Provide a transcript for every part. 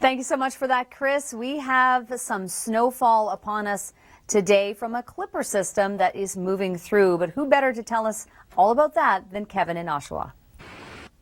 Thank you so much for that, Chris. We have some snowfall upon us today from a clipper system that is moving through. But who better to tell us all about that than Kevin in Oshawa?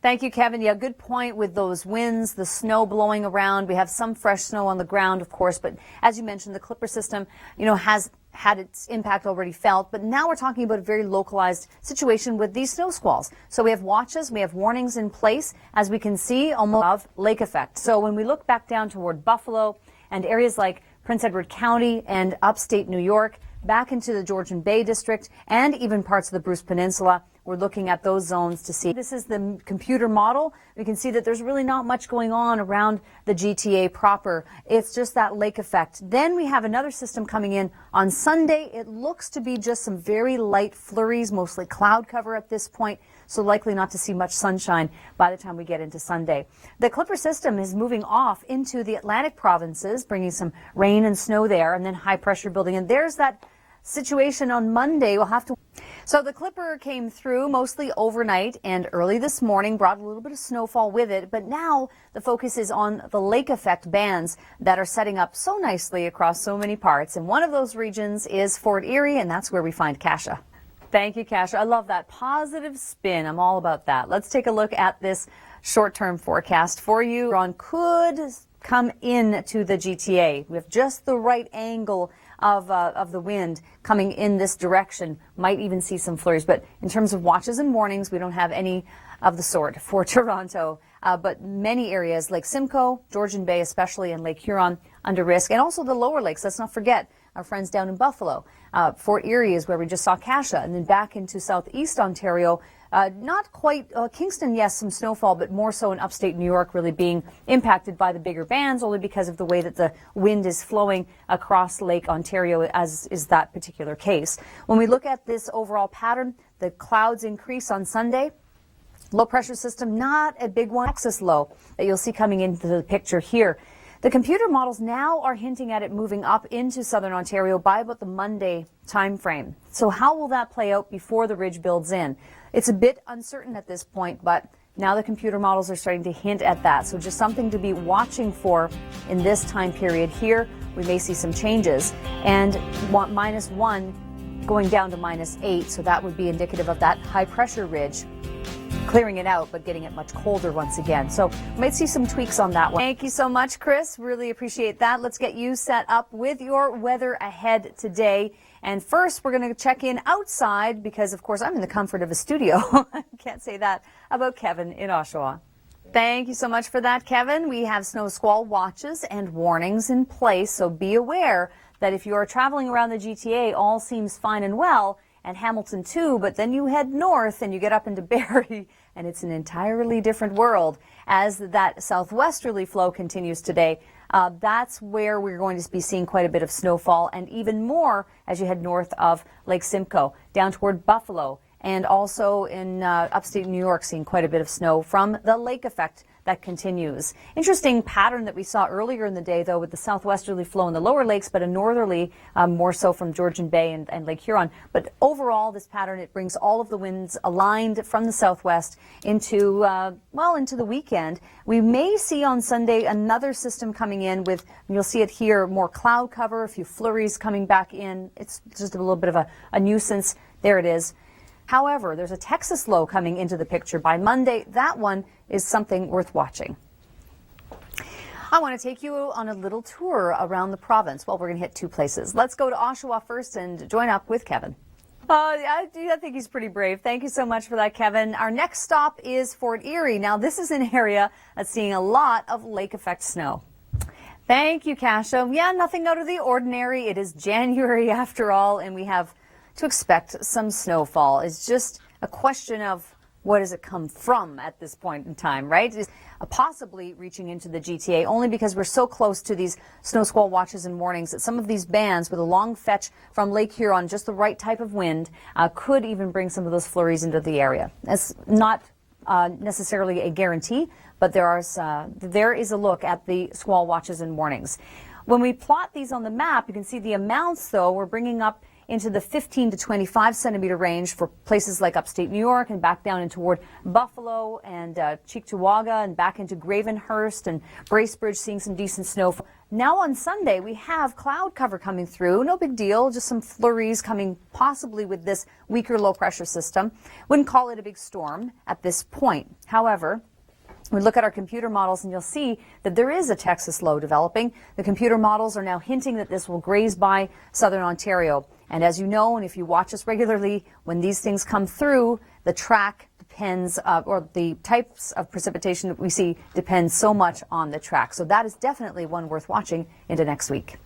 Thank you, Kevin. Yeah, good point with those winds, the snow blowing around. We have some fresh snow on the ground, of course, but as you mentioned, the clipper system, has had its impact already felt, but now we're talking about a very localized situation with these snow squalls. So we have watches, we have warnings in place, as we can see, almost of lake effect. So when we look back down toward Buffalo and areas like Prince Edward County and upstate New York, back into the Georgian Bay District and even parts of the Bruce Peninsula, we're looking at those zones to see. This is the computer model. We can see that there's really not much going on around the GTA proper. It's just that lake effect. Then we have another system coming in on Sunday. It looks to be just some very light flurries, mostly cloud cover at this point, so likely not to see much sunshine by the time we get into Sunday. The clipper system is moving off into the Atlantic provinces, bringing some rain and snow there, and then high pressure building. And there's that situation on Monday. We'll have to. So the clipper came through mostly overnight and early this morning, brought a little bit of snowfall with it, but now the focus is on the lake effect bands that are setting up so nicely across so many parts. And one of those regions is Fort Erie, and that's where we find Kasia. Thank you, Kasia. I love that positive spin. I'm all about that. Let's take a look at this short-term forecast for you. Ron could come in to the GTA. We have just the right angle of the wind coming in this direction. Might even see some flurries, but in terms of watches and warnings, we don't have any of the sort for Toronto. But many areas, Lake Simcoe, Georgian Bay especially, and Lake Huron under risk, and also the lower lakes. Let's not forget our friends down in Buffalo. Fort Erie is where we just saw Kasia, and then back into southeast Ontario. Not quite Kingston, yes, some snowfall, but more so in upstate New York really being impacted by the bigger bands, only because of the way that the wind is flowing across Lake Ontario, as is that particular case. When we look at this overall pattern, the clouds increase on Sunday. Low pressure system, not a big one. Axis low that you'll see coming into the picture here. The computer models now are hinting at it moving up into southern Ontario by about the Monday time frame. So how will that play out before the ridge builds in? It's a bit uncertain at this point, but now the computer models are starting to hint at that. So just something to be watching for in this time period here. We may see some changes, and -1 going down to -8. So that would be indicative of that high pressure ridge clearing it out, but getting it much colder once again. So we might see some tweaks on that one. Thank you so much, Chris. Really appreciate that. Let's get you set up with your weather ahead today. And first, we're going to check in outside because, of course, I'm in the comfort of a studio. I can't say that about Kevin in Oshawa. Thank you so much for that, Kevin. We have snow squall watches and warnings in place, so be aware that if you are traveling around the GTA, all seems fine and well, and Hamilton too, but then you head north and you get up into Barrie, and it's an entirely different world. As that southwesterly flow continues today, that's where we're going to be seeing quite a bit of snowfall, and even more as you head north of Lake Simcoe, down toward Buffalo, and also in upstate New York, seeing quite a bit of snow from the lake effect that continues. Interesting pattern that we saw earlier in the day, though, with the southwesterly flow in the lower lakes, but a northerly, more so from Georgian Bay and Lake Huron. But overall, this pattern, it brings all of the winds aligned from the southwest into, into the weekend. We may see on Sunday another system coming in with, you'll see it here, more cloud cover, a few flurries coming back in. It's just a little bit of a nuisance. There it is. However, there's a Texas low coming into the picture by Monday. That one is something worth watching. I want to take you on a little tour around the province. Well, we're going to hit two places. Let's go to Oshawa first and join up with Kevin. I think he's pretty brave. Thank you so much for that, Kevin. Our next stop is Fort Erie. Now, this is an area that's seeing a lot of lake effect snow. Thank you, Kasia. Yeah, nothing out of the ordinary. It is January after all, and we have to expect some snowfall. It's just a question of what does it come from at this point in time, right? It's possibly reaching into the GTA, only because we're so close to these snow squall watches and warnings that some of these bands with a long fetch from Lake Huron, just the right type of wind, could even bring some of those flurries into the area. That's not necessarily a guarantee, but there is a look at the squall watches and warnings. When we plot these on the map, you can see the amounts, though, we're bringing up into the 15 to 25 centimeter range for places like upstate New York and back down in toward Buffalo and Cheektowaga and back into Gravenhurst and Bracebridge, seeing some decent snow. Now on Sunday, we have cloud cover coming through. No big deal, just some flurries coming possibly with this weaker low pressure system. Wouldn't call it a big storm at this point. However, we look at our computer models and you'll see that there is a Texas low developing. The computer models are now hinting that this will graze by southern Ontario. And as you know, and if you watch us regularly, when these things come through, the track depends, or the types of precipitation that we see depends so much on the track. So that is definitely one worth watching into next week.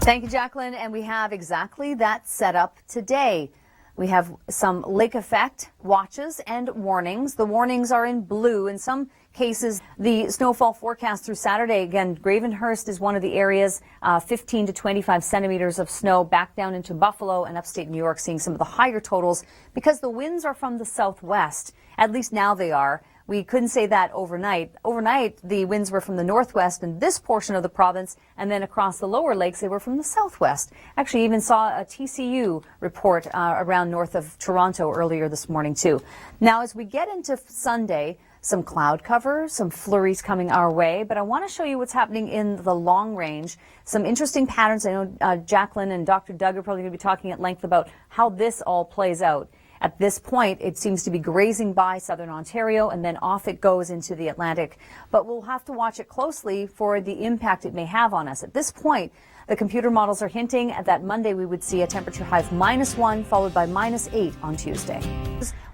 Thank you, Jacqueline. And we have exactly that set up today. We have some lake effect watches and warnings. The warnings are in blue. In some cases, the snowfall forecast through Saturday, again, Gravenhurst is one of the areas, 15 to 25 centimeters of snow back down into Buffalo and upstate New York, seeing some of the higher totals because the winds are from the southwest. At least now they are. We couldn't say that overnight. Overnight, the winds were from the northwest in this portion of the province, and then across the lower lakes, they were from the southwest. Actually, even saw a TCU report around north of Toronto earlier this morning, too. Now, as we get into Sunday, some cloud cover, some flurries coming our way, but I want to show you what's happening in the long range. Some interesting patterns. I know Jacqueline and Dr. Doug are probably going to be talking at length about how this all plays out. At this point, it seems to be grazing by southern Ontario, and then off it goes into the Atlantic. But we'll have to watch it closely for the impact it may have on us. At this point, the computer models are hinting at that Monday we would see a temperature high of -1 followed by -8 on Tuesday.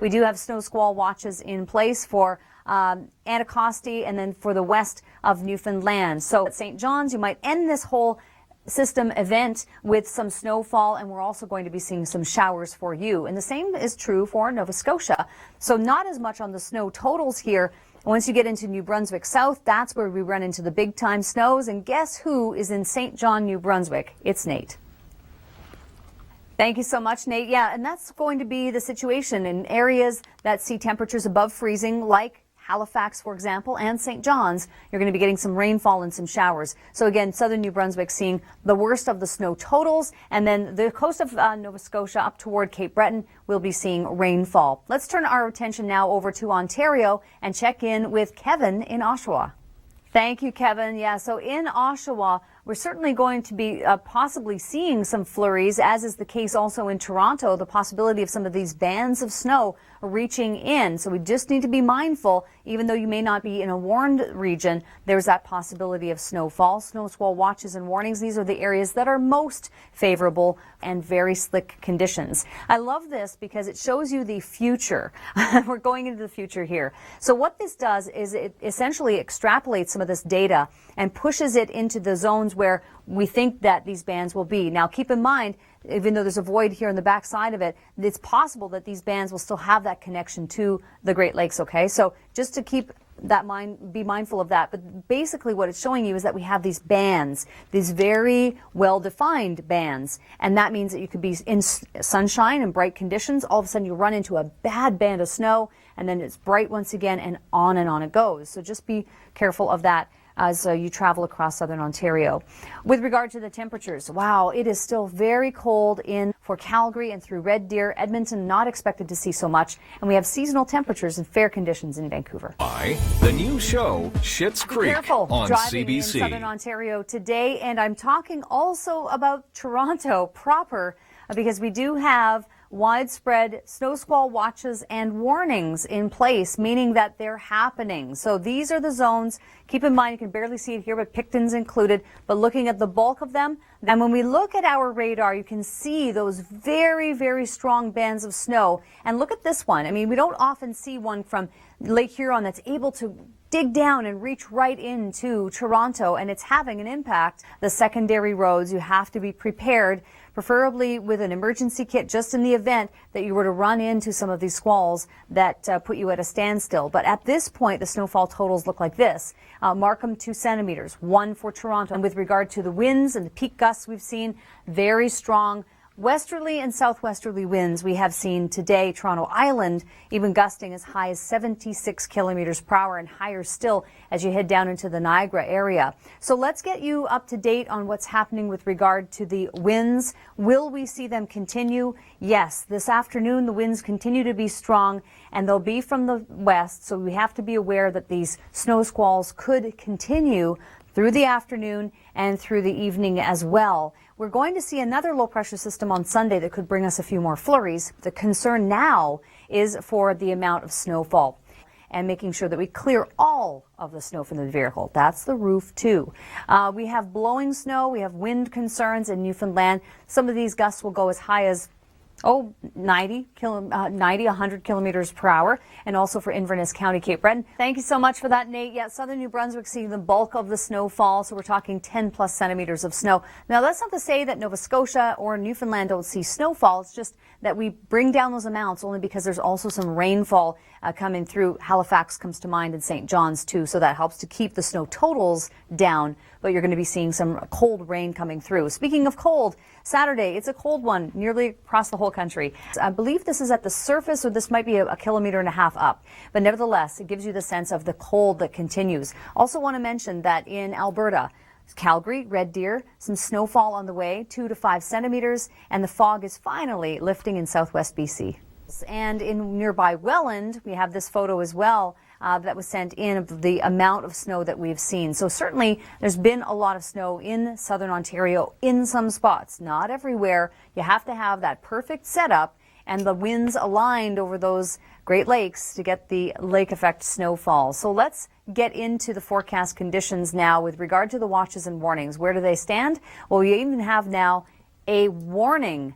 We do have snow squall watches in place for Anticosti and then for the west of Newfoundland. So at St. John's, you might end this whole system event with some snowfall, and we're also going to be seeing some showers for you. And the same is true for Nova Scotia. So not as much on the snow totals here. Once you get into New Brunswick South, that's where we run into the big time snows. And guess who is in St. John, New Brunswick? It's Nate. Thank you so much, Nate. Yeah, and that's going to be the situation in areas that see temperatures above freezing, like Halifax, for example, and St. John's. You're going to be getting some rainfall and some showers. So again, southern New Brunswick seeing the worst of the snow totals, and then the coast of Nova Scotia up toward Cape Breton will be seeing rainfall. Let's turn our attention now over to Ontario and check in with Kevin in Oshawa. Thank you, Kevin. Yeah, so in Oshawa, we're certainly going to be possibly seeing some flurries, as is the case also in Toronto, the possibility of some of these bands of snow reaching in. So we just need to be mindful, even though you may not be in a warned region, there's that possibility of snowfall. Snow squall watches and warnings, these are the areas that are most favorable and very slick conditions. I love this because it shows you the future. We're going into the future here. So what this does is it essentially extrapolates some of this data and pushes it into the zones where we think that these bands will be. Now keep in mind, even though there's a void here on the back side of it, it's possible that these bands will still have that connection to the Great Lakes, okay? So just to keep that be mindful of that. But basically what it's showing you is that we have these bands, these very well-defined bands. And that means that you could be in sunshine and bright conditions. All of a sudden you run into a bad band of snow, and then it's bright once again, and on it goes. So just be careful of that as you travel across southern Ontario. With regard to the temperatures, wow, it is still very cold for Calgary and through Red Deer. Edmonton, not expected to see so much. And we have seasonal temperatures and fair conditions in Vancouver. The new show, Schitt's Creek, on driving CBC. In southern Ontario today. And I'm talking also about Toronto proper, because we do have widespread snow squall watches and warnings in place, meaning that they're happening. So these are the zones. Keep in mind, you can barely see it here, but Picton's included. But looking at the bulk of them, and when we look at our radar, you can see those very, very strong bands of snow. And look at this one. I mean, we don't often see one from Lake Huron that's able to dig down and reach right into Toronto, and it's having an impact. The secondary roads, you have to be prepared, preferably with an emergency kit, just in the event that you were to run into some of these squalls that put you at a standstill. But at this point, the snowfall totals look like this. Markham, 2 centimeters, 1 for Toronto. And with regard to the winds and the peak gusts we've seen, very strong, Westerly and southwesterly winds we have seen today. Toronto Island even gusting as high as 76 kilometers per hour and higher still as you head down into the Niagara area. So let's get you up to date on what's happening with regard to the winds. Will we see them continue? Yes, this afternoon the winds continue to be strong and they'll be from the west. So we have to be aware that these snow squalls could continue through the afternoon and through the evening as well. We're going to see another low pressure system on Sunday that could bring us a few more flurries. The concern now is for the amount of snowfall and making sure that we clear all of the snow from the vehicle. That's the roof too. We have blowing snow, we have wind concerns in Newfoundland. Some of these gusts will go as high as 90, 100 kilometers per hour, and also for Inverness County, Cape Breton. Thank you so much for that, Nate. Yeah, southern New Brunswick seeing the bulk of the snowfall, so we're talking 10 plus centimeters of snow. Now, that's not to say that Nova Scotia or Newfoundland don't see snowfall. It's just that we bring down those amounts only because there's also some rainfall coming through. Halifax comes to mind and St. John's too, so that helps to keep the snow totals down, but you're going to be seeing some cold rain coming through. Speaking of cold, Saturday, it's a cold one nearly across the whole country. I believe this is at the surface, or this might be a kilometer and a half up, but nevertheless, it gives you the sense of the cold that continues. Also want to mention that in Alberta, Calgary, Red Deer, some snowfall on the way, 2 to 5 centimeters, and the fog is finally lifting in southwest BC. And in nearby Welland, we have this photo as well that was sent in of the amount of snow that we've seen. So certainly there's been a lot of snow in southern Ontario in some spots, not everywhere. You have to have that perfect setup and the winds aligned over those Great Lakes to get the lake effect snowfall. So let's get into the forecast conditions now with regard to the watches and warnings. Where do they stand? Well, we even have now a warning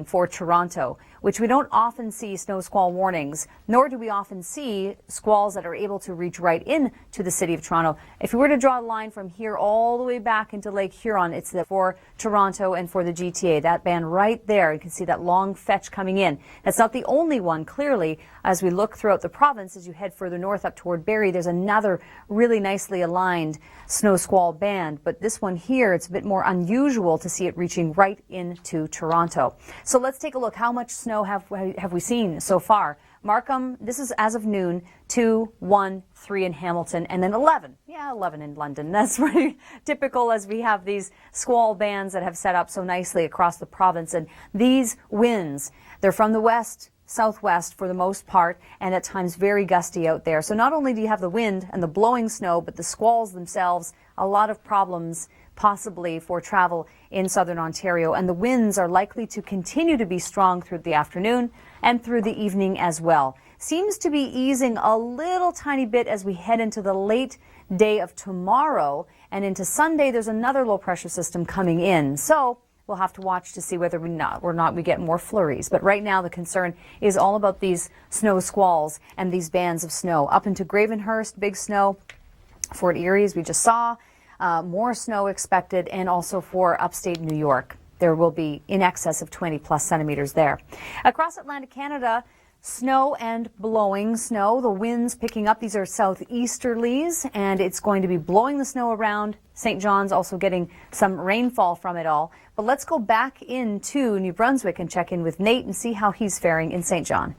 for Toronto, which we don't often see snow squall warnings, nor do we often see squalls that are able to reach right in to the city of Toronto. If we were to draw a line from here all the way back into Lake Huron, it's for Toronto and for the GTA, that band right there. You can see that long fetch coming in. That's not the only one, clearly. As we look throughout the province, as you head further north up toward Barrie, there's another really nicely aligned snow squall band. But this one here, it's a bit more unusual to see it reaching right into Toronto. So let's take a look. How much snow have we seen so far? Markham, this is as of noon, 2, 1, 3 in Hamilton, and then 11. Yeah, 11 in London. That's pretty typical as we have these squall bands that have set up so nicely across the province. And these winds, they're from the west, southwest for the most part, and at times very gusty out there. So not only do you have the wind and the blowing snow, but the squalls themselves, a lot of problems possibly for travel in southern Ontario, and the winds are likely to continue to be strong through the afternoon and through the evening as well. Seems to be easing a little tiny bit as we head into the late day of tomorrow, and into Sunday there's another low pressure system coming in. So we'll have to watch to see whether or not we get more flurries. But right now the concern is all about these snow squalls and these bands of snow. Up into Gravenhurst, big snow. Fort Erie, as we just saw, more snow expected, and also for upstate New York. There will be in excess of 20 plus centimeters there. Across Atlantic Canada, snow and blowing snow. The winds picking up. These are southeasterlies, and it's going to be blowing the snow around. St. John's also getting some rainfall from it all. But let's go back into New Brunswick and check in with Nate and see how he's faring in St. John.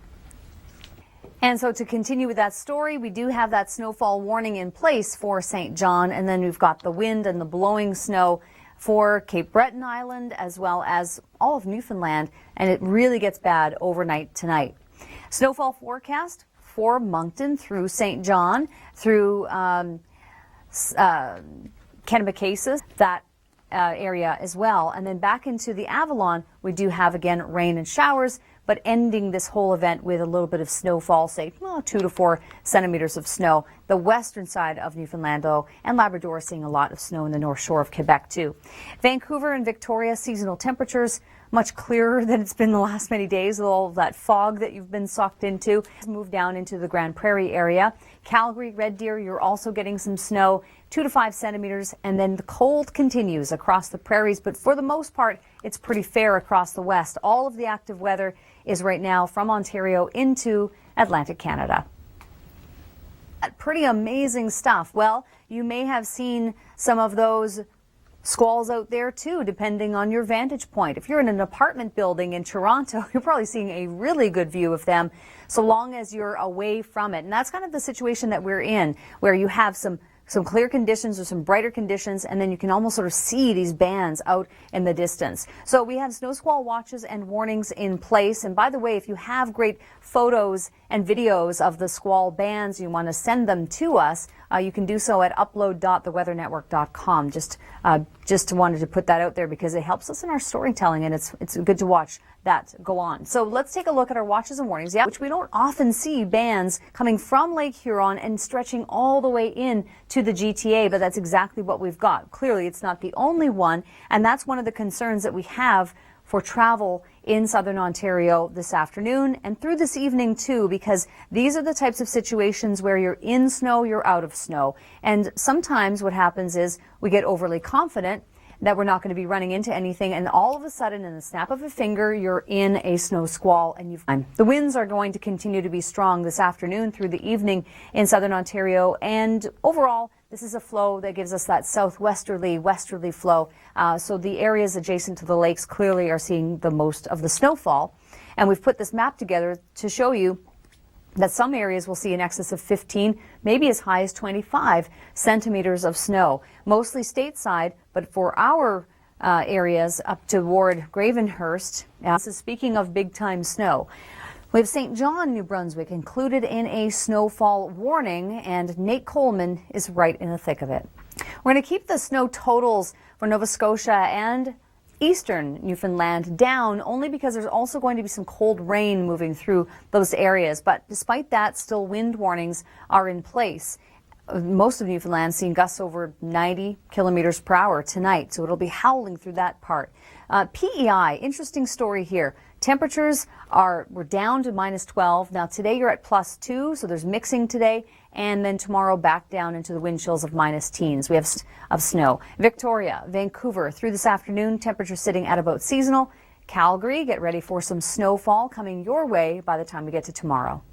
And so to continue with that story, we do have that snowfall warning in place for St. John, and then we've got the wind and the blowing snow for Cape Breton Island as well as all of Newfoundland, and it really gets bad overnight tonight. Snowfall forecast for Moncton through St. John, through Kennebecasis, that area as well. And then back into the Avalon, we do have again rain and showers, but ending this whole event with a little bit of snowfall, say 2 to 4 centimeters of snow. The western side of Newfoundland, though, and Labrador seeing a lot of snow in the north shore of Quebec, too. Vancouver and Victoria, seasonal temperatures much clearer than it's been the last many days with all of that fog that you've been sucked into. Move down into the Grand Prairie area. Calgary, Red Deer, you're also getting some snow, 2 to 5 centimeters, and then the cold continues across the prairies, but for the most part, it's pretty fair across the west. All of the active weather is right now from Ontario into Atlantic Canada. Pretty amazing stuff. Well, you may have seen some of those squalls out there too, depending on your vantage point. If you're in an apartment building in Toronto, you're probably seeing a really good view of them, so long as you're away from it. And that's kind of the situation that we're in, where you have some clear conditions or some brighter conditions, and then you can almost sort of see these bands out in the distance. So we have snow squall watches and warnings in place. And by the way, if you have great photos and videos of the squall bands, you want to send them to us, you can do so at upload.theweathernetwork.com. Just wanted to put that out there because it helps us in our storytelling, and it's good to watch that go on. So let's take a look at our watches and warnings, which we don't often see bands coming from Lake Huron and stretching all the way in to the GTA, but that's exactly what we've got. Clearly, it's not the only one, and that's one of the concerns that we have for travel in southern Ontario this afternoon and through this evening too, because these are the types of situations where you're in snow, you're out of snow. And sometimes what happens is we get overly confident that we're not going to be running into anything, and all of a sudden, in the snap of a finger, you're in a snow squall. And the winds are going to continue to be strong this afternoon through the evening in southern Ontario, and overall this is a flow that gives us that southwesterly, westerly flow. So the areas adjacent to the lakes clearly are seeing the most of the snowfall. And we've put this map together to show you that some areas will see in excess of 15, maybe as high as 25 centimeters of snow, mostly stateside, but for our areas up toward Gravenhurst, this is speaking of big-time snow. We have St. John, New Brunswick, included in a snowfall warning, and Nate Coleman is right in the thick of it. We're going to keep the snow totals for Nova Scotia and eastern Newfoundland down, only because there's also going to be some cold rain moving through those areas. But despite that, still wind warnings are in place. Most of Newfoundland seeing gusts over 90 kilometers per hour tonight, so it'll be howling through that part. PEI, interesting story here. Temperatures we're down to -12. Now today you're at +2, so there's mixing today, and then tomorrow back down into the wind chills of -teens. We have of snow. Victoria, Vancouver, through this afternoon, temperature sitting at about seasonal. Calgary, get ready for some snowfall coming your way by the time we get to tomorrow.